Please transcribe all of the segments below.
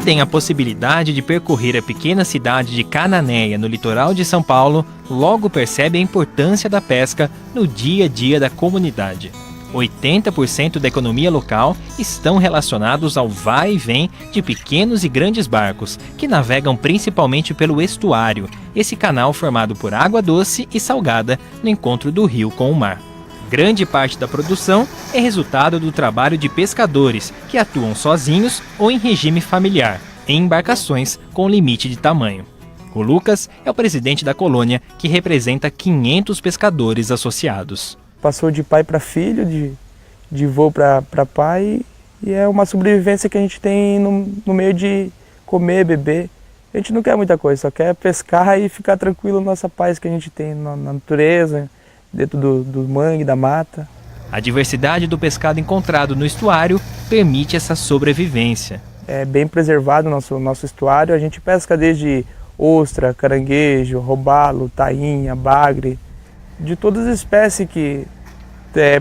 tem a possibilidade de percorrer a pequena cidade de Cananéia, no litoral de São Paulo, logo percebe a importância da pesca no dia a dia da comunidade. 80% da economia local estão relacionados ao vai e vem de pequenos e grandes barcos, que navegam principalmente pelo estuário, esse canal formado por água doce e salgada no encontro do rio com o mar. Grande parte da produção é resultado do trabalho de pescadores que atuam sozinhos ou em regime familiar, em embarcações com limite de tamanho. O Lucas é o presidente da colônia, que representa 500 pescadores associados. Passou de pai para filho, de vô para pai, e é uma sobrevivência que a gente tem no meio de comer, beber. A gente não quer muita coisa, só quer pescar e ficar tranquilo na nossa paz que a gente tem na natureza, dentro do mangue, da mata. A diversidade do pescado encontrado no estuário permite essa sobrevivência. É bem preservado o nosso estuário, a gente pesca desde ostra, caranguejo, robalo, tainha, bagre, de todas as espécies que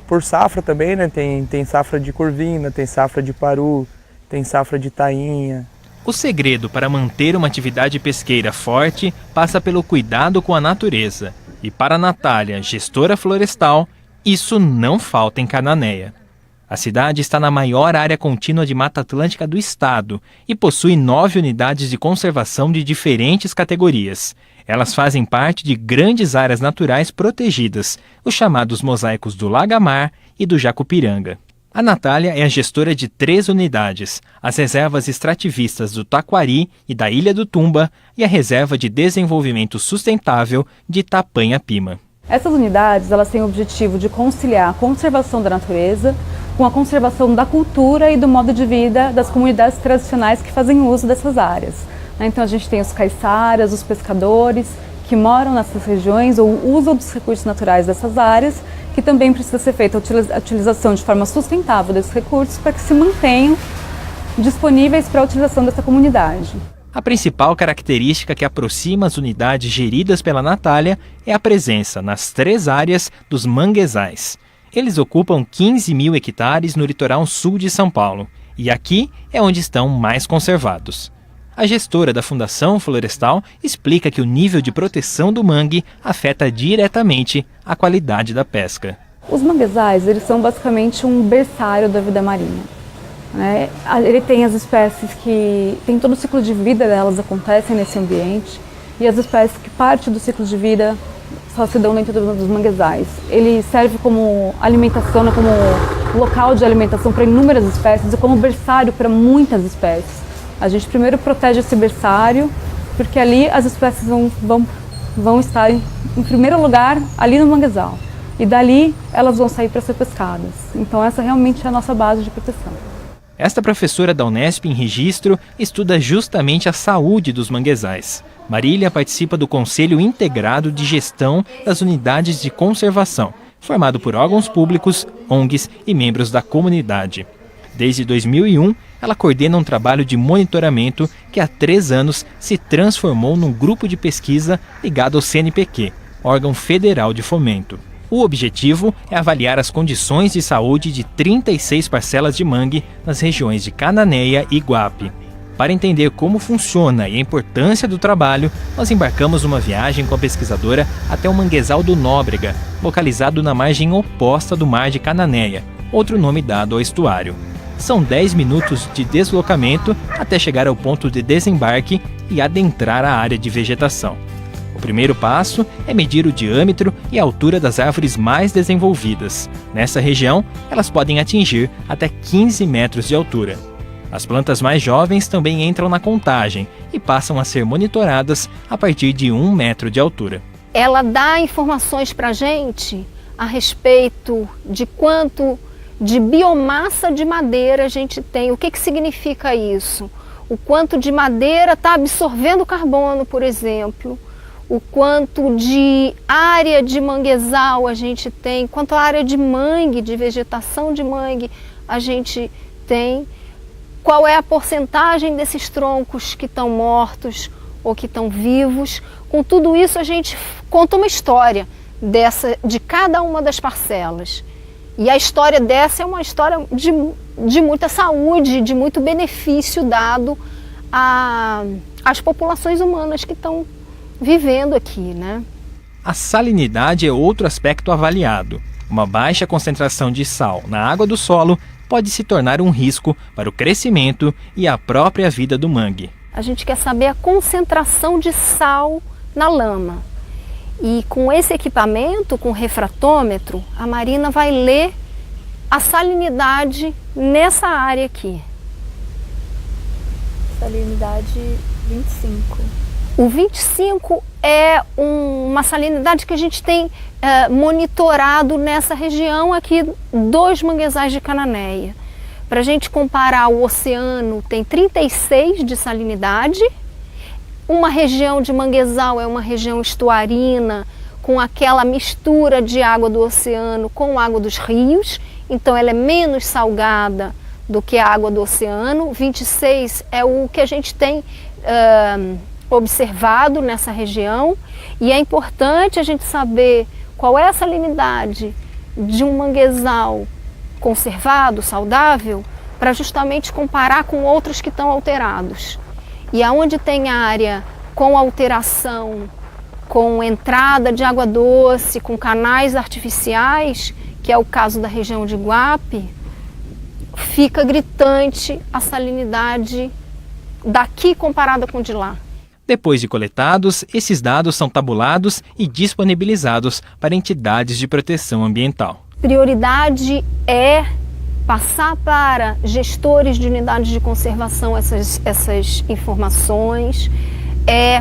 por safra também, né? Tem safra de corvina, tem safra de paru, tem safra de tainha. O segredo para manter uma atividade pesqueira forte passa pelo cuidado com a natureza. E para a Natália, gestora florestal, isso não falta em Cananéia. A cidade está na maior área contínua de Mata Atlântica do estado e possui 9 unidades de conservação de diferentes categorias. Elas fazem parte de grandes áreas naturais protegidas, os chamados mosaicos do Lagamar e do Jacupiranga. A Natália é a gestora de 3 unidades, as reservas extrativistas do Taquari e da Ilha do Tumba e a reserva de desenvolvimento sustentável de Itapanha-Pima. Essas unidades elas têm o objetivo de conciliar a conservação da natureza com a conservação da cultura e do modo de vida das comunidades tradicionais que fazem uso dessas áreas. Então a gente tem os caiçaras, os pescadores que moram nessas regiões ou usam dos recursos naturais dessas áreas, que também precisa ser feita a utilização de forma sustentável desses recursos para que se mantenham disponíveis para a utilização dessa comunidade. A principal característica que aproxima as unidades geridas pela Natália é a presença nas 3 áreas dos manguezais. Eles ocupam 15 mil hectares no litoral sul de São Paulo, e aqui é onde estão mais conservados. A gestora da Fundação Florestal explica que o nível de proteção do mangue afeta diretamente a qualidade da pesca. Os manguezais eles são basicamente um berçário da vida marinha. Ele tem as espécies que tem todo o ciclo de vida delas acontecem nesse ambiente, e as espécies que parte do ciclo de vida só se dão dentro dos manguezais. Ele serve como alimentação, como local de alimentação para inúmeras espécies e como berçário para muitas espécies. A gente primeiro protege esse berçário, porque ali as espécies vão estar em primeiro lugar ali no manguezal. E dali elas vão sair para ser pescadas. Então essa realmente é a nossa base de proteção. Esta professora da Unesp em Registro estuda justamente a saúde dos manguezais. Marília participa do Conselho Integrado de Gestão das Unidades de Conservação, formado por órgãos públicos, ONGs e membros da comunidade. Desde 2001, ela coordena um trabalho de monitoramento que há 3 anos se transformou num grupo de pesquisa ligado ao CNPq, órgão federal de fomento. O objetivo é avaliar as condições de saúde de 36 parcelas de mangue nas regiões de Cananéia e Iguape. Para entender como funciona e a importância do trabalho, nós embarcamos numa viagem com a pesquisadora até o Manguezal do Nóbrega, localizado na margem oposta do Mar de Cananéia, outro nome dado ao estuário. São 10 minutos de deslocamento até chegar ao ponto de desembarque e adentrar a área de vegetação. O primeiro passo é medir o diâmetro e a altura das árvores mais desenvolvidas. Nessa região, elas podem atingir até 15 metros de altura. As plantas mais jovens também entram na contagem e passam a ser monitoradas a partir de 1 metro de altura. Ela dá informações para a gente a respeito de quanto de biomassa de madeira a gente tem. O que significa isso? O quanto de madeira está absorvendo carbono, por exemplo. O quanto de área de manguezal a gente tem, quanto a área de mangue, de vegetação de mangue a gente tem. Qual é a porcentagem desses troncos que estão mortos ou que estão vivos. Com tudo isso a gente conta uma história de cada uma das parcelas. E a história dessa é uma história de muita saúde, de muito benefício dado as populações humanas que estão vivendo aqui, né? A salinidade é outro aspecto avaliado. Uma baixa concentração de sal na água do solo pode se tornar um risco para o crescimento e a própria vida do mangue. A gente quer saber a concentração de sal na lama. E com esse equipamento, com o refratômetro, a Marina vai ler a salinidade nessa área aqui. Salinidade 25. O 25 é uma salinidade que a gente tem monitorado nessa região aqui dos manguezais de Cananéia. Para a gente comparar, o oceano tem 36 de salinidade. Uma região de manguezal é uma região estuarina, com aquela mistura de água do oceano com água dos rios. Então ela é menos salgada do que a água do oceano. 26 é o que a gente tem observado nessa região. E é importante a gente saber qual é a salinidade de um manguezal conservado, saudável, para justamente comparar com outros que estão alterados. E aonde tem área com alteração, com entrada de água doce, com canais artificiais, que é o caso da região de Iguape, fica gritante a salinidade daqui comparada com de lá. Depois de coletados, esses dados são tabulados e disponibilizados para entidades de proteção ambiental. Prioridade é passar para gestores de unidades de conservação essas informações,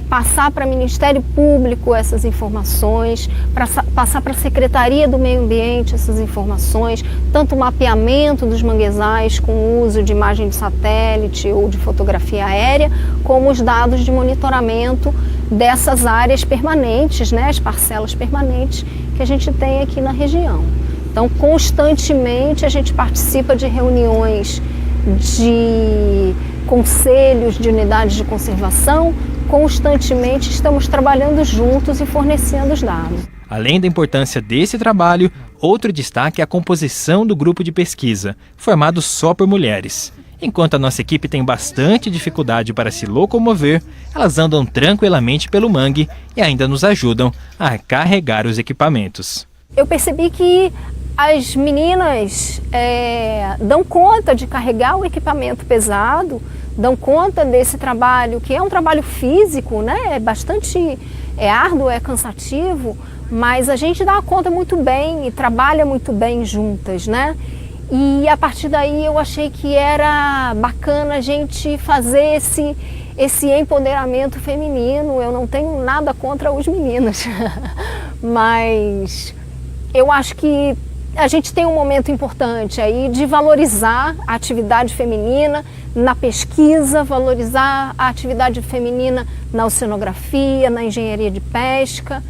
passar para o Ministério Público essas informações, passar para a Secretaria do Meio Ambiente essas informações, tanto o mapeamento dos manguezais com o uso de imagem de satélite ou de fotografia aérea, como os dados de monitoramento dessas áreas permanentes, né, as parcelas permanentes que a gente tem aqui na região. Então, constantemente a gente participa de reuniões de conselhos de unidades de conservação, constantemente estamos trabalhando juntos e fornecendo os dados. Além da importância desse trabalho, outro destaque é a composição do grupo de pesquisa, formado só por mulheres. Enquanto a nossa equipe tem bastante dificuldade para se locomover, elas andam tranquilamente pelo mangue e ainda nos ajudam a carregar os equipamentos. Eu percebi que as meninas dão conta de carregar o equipamento pesado, dão conta desse trabalho, que é um trabalho físico, né? É bastante árduo, é cansativo, mas a gente dá conta muito bem e trabalha muito bem juntas, né? E a partir daí eu achei que era bacana a gente fazer esse empoderamento feminino. Eu não tenho nada contra os meninos, mas eu acho que a gente tem um momento importante aí de valorizar a atividade feminina na pesquisa, valorizar a atividade feminina na oceanografia, na engenharia de pesca.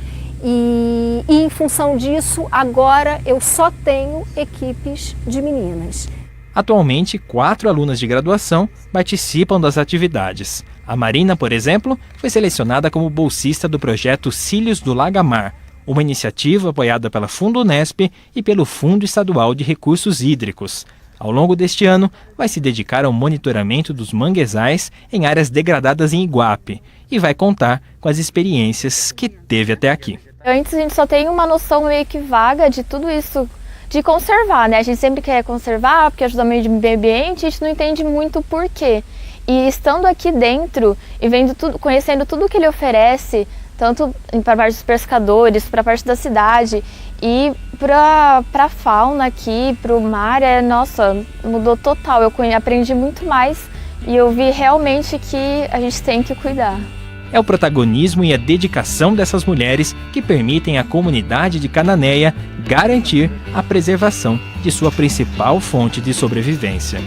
E em função disso, agora eu só tenho equipes de meninas. Atualmente, 4 alunas de graduação participam das atividades. A Marina, por exemplo, foi selecionada como bolsista do projeto Cílios do Lagamar, uma iniciativa apoiada pela Fundunesp e pelo Fundo Estadual de Recursos Hídricos. Ao longo deste ano, vai se dedicar ao monitoramento dos manguezais em áreas degradadas em Iguape e vai contar com as experiências que teve até aqui. Antes a gente só tem uma noção meio que vaga de tudo isso, de conservar, né? A gente sempre quer conservar porque ajuda o meio ambiente, a gente não entende muito o porquê. E estando aqui dentro e vendo tudo, conhecendo tudo que ele oferece, tanto para a parte dos pescadores, para a parte da cidade e para a fauna aqui, para o mar, nossa, mudou total. Eu aprendi muito mais e eu vi realmente que a gente tem que cuidar. É o protagonismo e a dedicação dessas mulheres que permitem à comunidade de Cananéia garantir a preservação de sua principal fonte de sobrevivência.